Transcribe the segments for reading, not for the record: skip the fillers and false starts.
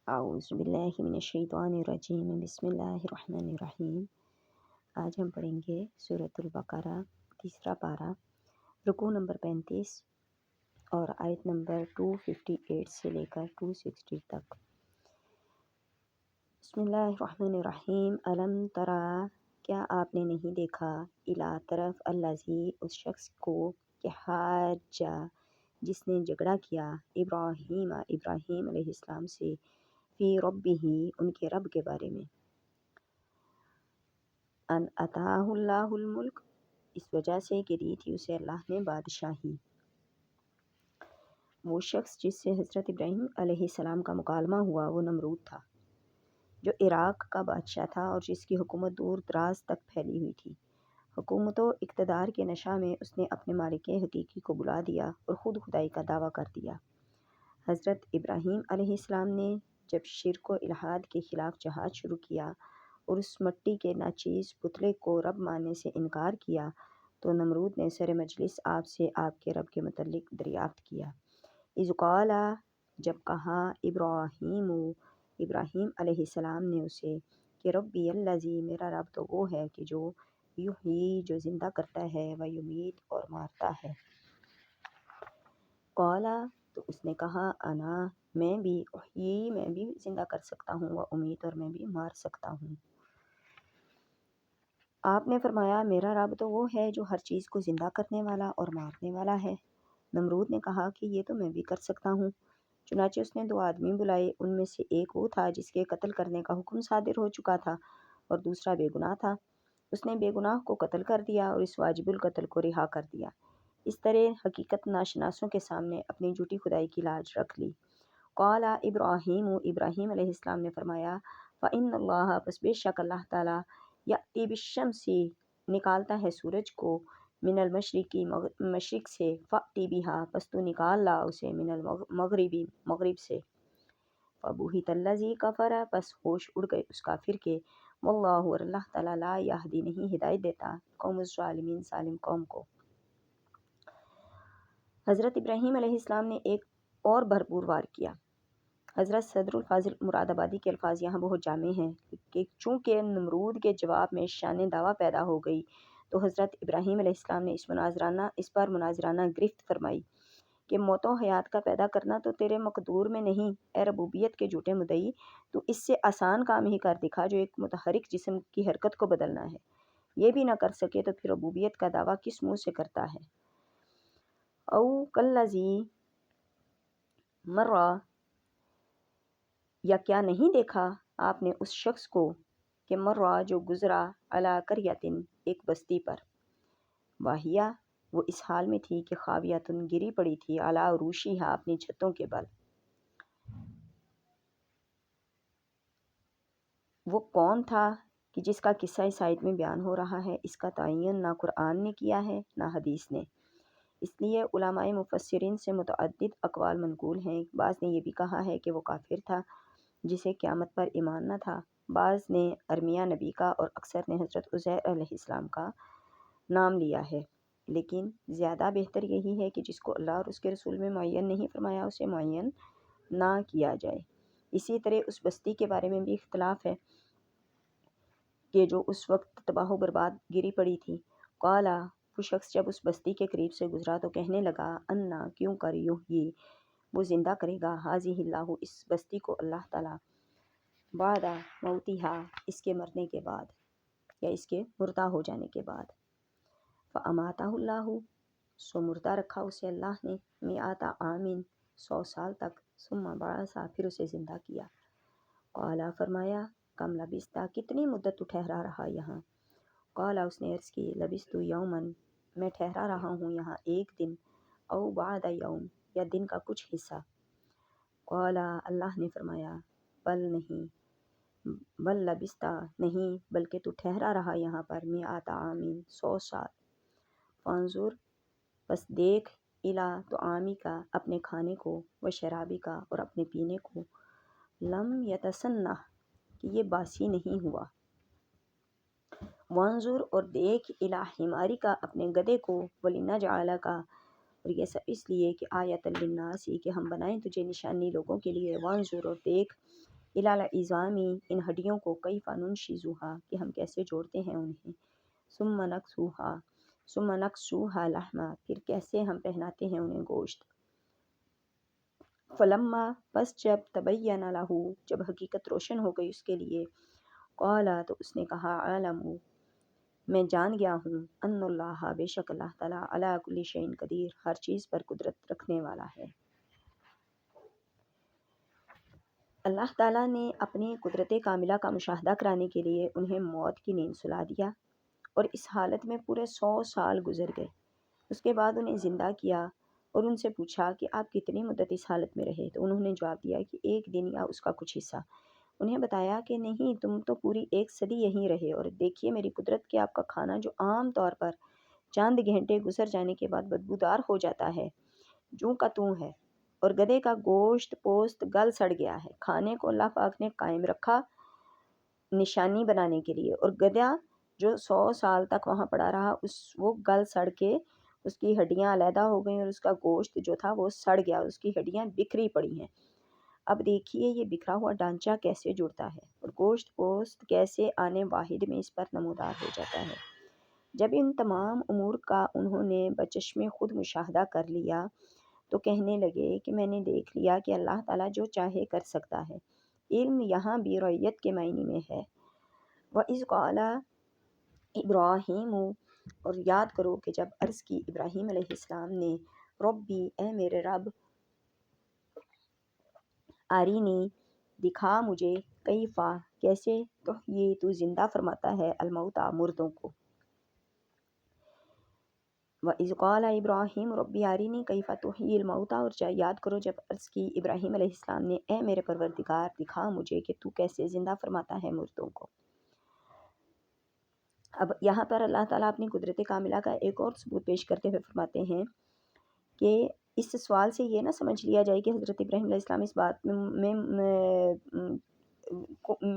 اعوذ باللہ من الشیطان الرجیم بسم اللہ الرحمن الرحیم۔ آج ہم پڑھیں گے سورۃ البقرہ تیسرا پارہ، رکوع نمبر 35 اور آیت نمبر 258 سے لے کر 260 تک۔ بسم اللہ الرحمن الرحیم۔ الم ترى، کیا آپ نے نہیں دیکھا، الی طرف، الذی، اس شخص کو، کہ حاج، جس نے جھگڑا کیا، ابراہیم علیہ السلام سے، فی ربہ، ان کے رب کے بارے میں، ان اتاہ اللہ الملک، اس وجہ سے کہ دی تھی اسے اللہ نے بادشاہی۔ وہ شخص جس سے حضرت ابراہیم علیہ السلام کا مکالمہ ہوا وہ نمرود تھا، جو عراق کا بادشاہ تھا اور جس کی حکومت دور دراز تک پھیلی ہوئی تھی۔ حکومت و اقتدار کے نشہ میں اس نے اپنے مالک حقیقی کو بلا دیا اور خود خدائی کا دعویٰ کر دیا۔ حضرت ابراہیم علیہ السلام نے جب شرک و الحاد کے خلاف جہاد شروع کیا اور اس مٹی کے ناچیز پتلے کو رب ماننے سے انکار کیا، تو نمرود نے سر مجلس آپ سے آپ کے رب کے متعلق دریافت کیا۔ اذ قال، جب کہا، ابراہیم علیہ السلام نے اسے، کہ ربی الذی، میرا رب تو وہ ہے کہ جو یحیی، جو زندہ کرتا ہے، و یمیت، اور مارتا ہے۔ قال، تو اس نے کہا، انا، میں بھی، احیی، میں بھی زندہ کر سکتا ہوں، و امیت، اور میں بھی مار سکتا ہوں۔ آپ نے فرمایا، میرا رب تو وہ ہے جو ہر چیز کو زندہ کرنے والا اور مارنے والا ہے۔ نمرود نے کہا کہ یہ تو میں بھی کر سکتا ہوں۔ چنانچہ اس نے 2 آدمی بلائے، ان میں سے ایک وہ تھا جس کے قتل کرنے کا حکم صادر ہو چکا تھا اور دوسرا بے گناہ تھا۔ اس نے بے گناہ کو قتل کر دیا اور اس واجب القتل کو رہا کر دیا۔ اس طرح حقیقت ناشناسوں کے سامنے اپنی جھوٹی خدائی کی لاج رکھ لی۔ قال ابراہیم، ابراہیم علیہ السلام نے فرمایا، فإن اللہ، پس بے شک اللہ تعالیٰ، یأتی بالشمس، نکالتا ہے سورج کو، من المشرقی، مشرق سے، فأتی بہا، پس تو نکال لا اسے، من المغربی، مغرب سے، فبہت الذی کفر، پس ہوش اڑ گئے اس کافر کے، واللہ، اور اللہ تعالیٰ، لا یہدی، نہیں ہدایت دیتا، قوم الظالمین، ظالم قوم کو۔ حضرت ابراہیم علیہ السلام نے ایک اور بھرپور وار کیا۔ حضرت صدر الفاضل مراد آبادی کے الفاظ یہاں بہت جامع ہیں کہ چونکہ نمرود کے جواب میں شان دعویٰ پیدا ہو گئی تو حضرت ابراہیم علیہ السلام نے اس پر مناظرانہ گرفت فرمائی کہ موت و حیات کا پیدا کرنا تو تیرے مقدور میں نہیں، اے ربوبیت کے جھوٹے مدعی، تو اس سے آسان کام ہی کر دکھا جو ایک متحرک جسم کی حرکت کو بدلنا ہے۔ یہ بھی نہ کر سکے تو پھر ربوبیت کا دعویٰ کس منہ سے کرتا ہے؟ او کالذی مر، یا کیا نہیں دیکھا آپ نے اس شخص کو کہ مرہ، جو گزرا، علی قریۃ، ایک بستی پر، واہیا، وہ اس حال میں تھی کہ خاویۃ، گری پڑی تھی، علی عروشہا، اپنی چھتوں کے بل۔ وہ کون تھا کہ جس کا قصہ اس آیت میں بیان ہو رہا ہے، اس کا تعین نہ قرآن نے کیا ہے نہ حدیث نے۔ اس لیے علماء مفسرین سے متعدد اقوال منقول ہیں۔ بعض نے یہ بھی کہا ہے کہ وہ کافر تھا جسے قیامت پر ایمان نہ تھا، بعض نے ارمیہ نبی کا اور اکثر نے حضرت عزیر علیہ السلام کا نام لیا ہے، لیکن زیادہ بہتر یہی ہے کہ جس کو اللہ اور اس کے رسول میں معین نہیں فرمایا اسے معین نہ کیا جائے۔ اسی طرح اس بستی کے بارے میں بھی اختلاف ہے کہ جو اس وقت تباہ و برباد گری پڑی تھی۔ قال، وہ شخص جب اس بستی کے قریب سے گزرا تو کہنے لگا، انا، کیوں کر، یحیی، وہ زندہ کرے گا، ھذہ اللہ، اس بستی کو اللہ تعالیٰ، بعد موتہا، اس کے مرنے کے بعد یا اس کے مردہ ہو جانے کے بعد، فاماتہ اللہ، سو مردہ رکھا اسے اللہ نے، مئات عام، 100 سال تک، ثم بعثہ، پھر اسے زندہ کیا۔ قال، فرمایا، کم لبثت، کتنی مدت تو ٹھہرا رہا یہاں؟ قال، اس نے عرض کی، لبثت یوما، میں ٹھہرا رہا ہوں یہاں ایک دن، او بعد یوم، یا دن کا کچھ حصہ۔ قال، اللہ نے فرمایا، بل نہیں، بل لبثت، نہیں، بلکہ تو ٹھہرا رہا یہاں پر، مئات عام، 100 سال۔ فانظر، پس دیکھ، الی طعامک، اپنے کھانے کو، و شرابک، اور اپنے پینے کو، لم یتسنہ، کہ یہ باسی نہیں ہوا۔ وانظر، اور دیکھ، الی حمارک، اپنے گدھے کو، ولنجعلک، اور یہ سب اس لیے کہ آیۃ للناس، کہ ہم بنائیں تجھے نشانی لوگوں کے لیے۔ وانظر، اور دیکھ، الال عظامی، ان ہڈیوں کو، کیف ننشزها، کہ ہم کیسے جوڑتے ہیں انہیں، ثم نکسوها لحما، پھر کیسے ہم پہناتے ہیں انہیں گوشت، فلما، پس جب تبین لہ، جب حقیقت روشن ہو گئی اس کے لیے، قال، تو اس نے کہا، عالم، میں جان گیا ہوں، ان اللہ، بے شک اللہ تعالیٰ، علی کل شیء قدیر، ہر چیز پر قدرت رکھنے والا ہے۔ اللہ تعالیٰ نے اپنی قدرت کاملہ کا مشاہدہ کرانے کے لیے انہیں موت کی نیند سلا دیا، اور اس حالت میں پورے 100 سال گزر گئے۔ اس کے بعد انہیں زندہ کیا اور ان سے پوچھا کہ آپ کتنی مدت اس حالت میں رہے، تو انہوں نے جواب دیا کہ 1 دن یا اس کا کچھ حصہ۔ انہیں بتایا کہ نہیں، تم تو پوری 1 صدی یہیں رہے، اور دیکھیے میری قدرت کہ آپ کا کھانا جو عام طور پر چند گھنٹے گزر جانے کے بعد بدبودار ہو جاتا ہے، جوں کا توں ہے، اور گدھے کا گوشت پوست گل سڑ گیا ہے۔ کھانے کو اللہ پاک نے قائم رکھا نشانی بنانے کے لیے، اور گدھا جو 100 سال تک وہاں پڑا رہا، وہ گل سڑ کے اس کی ہڈیاں علیحدہ ہو گئیں، اور اس کا گوشت جو تھا وہ سڑ گیا، اس کی ہڈیاں بکھری پڑی ہیں۔ اب دیکھیے یہ بکھرا ہوا ڈھانچہ کیسے جڑتا ہے، اور گوشت پوست کیسے آنے واحد میں اس پر نمودار ہو جاتا ہے۔ جب ان تمام امور کا انہوں نے بچشم خود مشاہدہ کر لیا، تو کہنے لگے کہ میں نے دیکھ لیا کہ اللہ تعالیٰ جو چاہے کر سکتا ہے۔ علم یہاں بھی رعیت کے معنی میں ہے۔ وَإِذْ قَالَ ابراہیم، اور یاد کرو کہ جب عرض کی ابراہیم علیہ السلام نے، ربی، اے میرے رب، آرینی، دکھا مجھے، کیفا، کیسے، تحیی، تو زندہ فرماتا ہے، الموتیٰ، مردوں کو۔ وَإِذْ قَالَ ابراہیم ربی آرینی کیف تحیی الموتیٰ، اور یاد کرو جب عرض کی ابراہیم علیہ السلام نے، اے میرے پروردگار، دکھا مجھے کہ تو کیسے زندہ فرماتا ہے مردوں کو۔ اب یہاں پر اللہ تعالیٰ اپنی قدرت کاملہ کا ایک اور ثبوت پیش کرتے ہوئے فرماتے ہیں کہ اس سوال سے یہ نہ سمجھ لیا جائے کہ حضرت ابراہیم علیہ السلام اس بات میں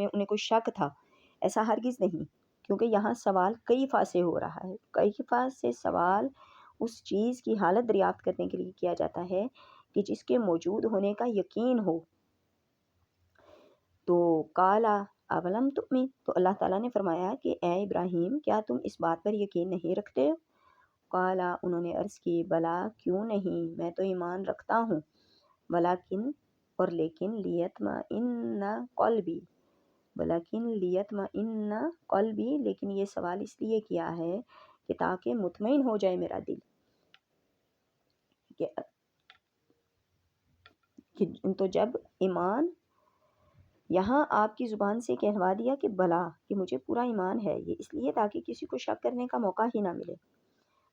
انہیں کوئی شک تھا، ایسا ہرگز نہیں، کیونکہ یہاں سوال کیفا سے ہو رہا ہے۔ کیفا سے سوال اس چیز کی حالت دریافت کرنے کے لیے کیا جاتا ہے کہ جس کے موجود ہونے کا یقین ہو۔ تو کالا اولم تؤمن، تو اللہ تعالیٰ نے فرمایا کہ اے ابراہیم، کیا تم اس بات پر یقین نہیں رکھتے ہو؟ کالا، انہوں نے عرض کی، بلا، کیوں نہیں، میں تو ایمان رکھتا ہوں، ولیکن، اور لیکن، لیطمئن قلبی، ولیکن لیطمئن قلبی، لیکن یہ سوال اس لیے کیا ہے کہ تاکہ مطمئن ہو جائے میرا دل، تو جب ایمان یہاں آپ کی زبان سے کہلوا دیا کہ بلا، کہ مجھے پورا ایمان ہے، یہ اس لیے تاکہ کسی کو شک کرنے کا موقع ہی نہ ملے۔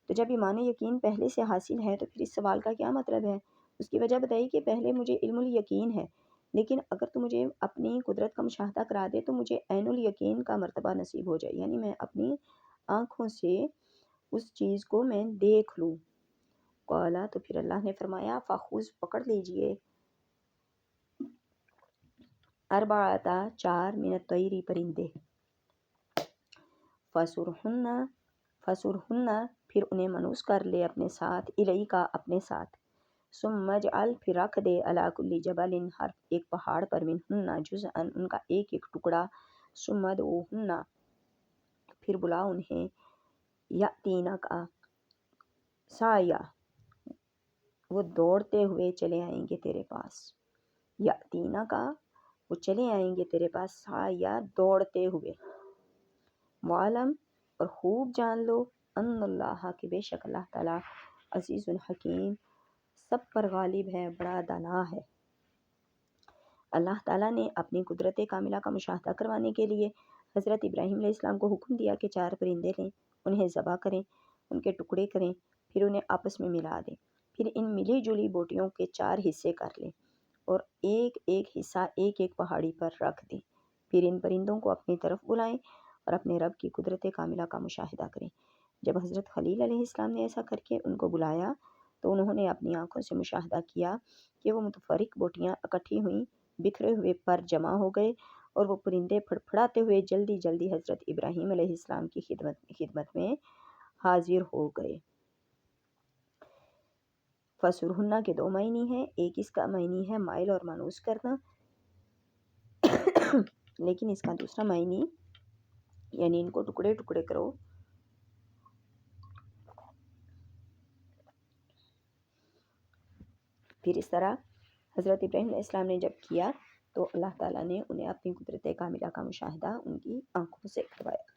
تو جب ایمان یقین پہلے سے حاصل ہے تو پھر اس سوال کا کیا مطلب ہے؟ اس کی وجہ بتائی کہ پہلے مجھے علم الیقین ہے، لیکن اگر تو مجھے اپنی قدرت کا مشاہدہ کرا دے تو مجھے عین الیقین کا مرتبہ نصیب ہو جائے، یعنی میں اپنی آنکھوں سے اس چیز کو میں دیکھ لوں۔ قالا، تو پھر اللہ نے فرمایا، فخذ، پکڑ لیجئے، اربعتا، 4، من الطیر، پرندے، فسرہن، پھر انہیں منوس کر لے اپنے ساتھ، الیکا، اپنے ساتھ، ثم اجعل، پھر رکھ دے، علی کل جبل، ہر ایک پہاڑ پر، منہن، جزءا، ان کا ایک ایک ٹکڑا، ثم ادعوہن، پھر بلا انہیں، یاتینک، سعیا، وہ دوڑتے ہوئے چلے آئیں گے تیرے پاس، یاتینک، وہ چلے آئیں گے تیرے پاس، سعیا، دوڑتے ہوئے، وعلم، اور خوب جان لو، ان اللہ، کہ بے شک اللہ تعالیٰ، عزیز الحکیم، سب پر غالب ہے، بڑا دانا ہے۔ اللہ تعالیٰ نے اپنی قدرت کاملہ کا مشاہدہ کروانے کے لیے حضرت ابراہیم علیہ السلام کو حکم دیا کہ 4 پرندے لیں، انہیں ذبح کریں، ان کے ٹکڑے کریں، پھر انہیں آپس میں ملا دیں، پھر ان ملی جلی بوٹیوں کے 4 حصے کر لیں، اور ایک ایک حصہ ایک ایک پہاڑی پر رکھ دیں، پھر ان پرندوں کو اپنی طرف بلائیں اور اپنے رب کی قدرت کاملہ کا مشاہدہ کریں۔ جب حضرت خلیل علیہ السلام نے ایسا کر کے ان کو بلایا تو انہوں نے اپنی آنکھوں سے مشاہدہ کیا کہ وہ متفرق بوٹیاں اکٹھی ہوئیں، بکھرے ہوئے پر جمع ہو گئے، اور وہ پرندے پھڑپھڑاتے ہوئے جلدی جلدی حضرت ابراہیم علیہ السلام کی خدمت میں حاضر ہو گئے۔ فسرہن کے 2 معنی ہیں، ایک اس کا معنی ہے مائل اور مانوس کرنا، لیکن اس کا دوسرا معنی یعنی ان کو ٹکڑے ٹکڑے کرو، پھر اس طرح حضرت ابراہیم علیہ السلام نے جب کیا تو اللہ تعالیٰ نے انہیں اپنی قدرت کاملہ کا مشاہدہ ان کی آنکھوں سے کروایا۔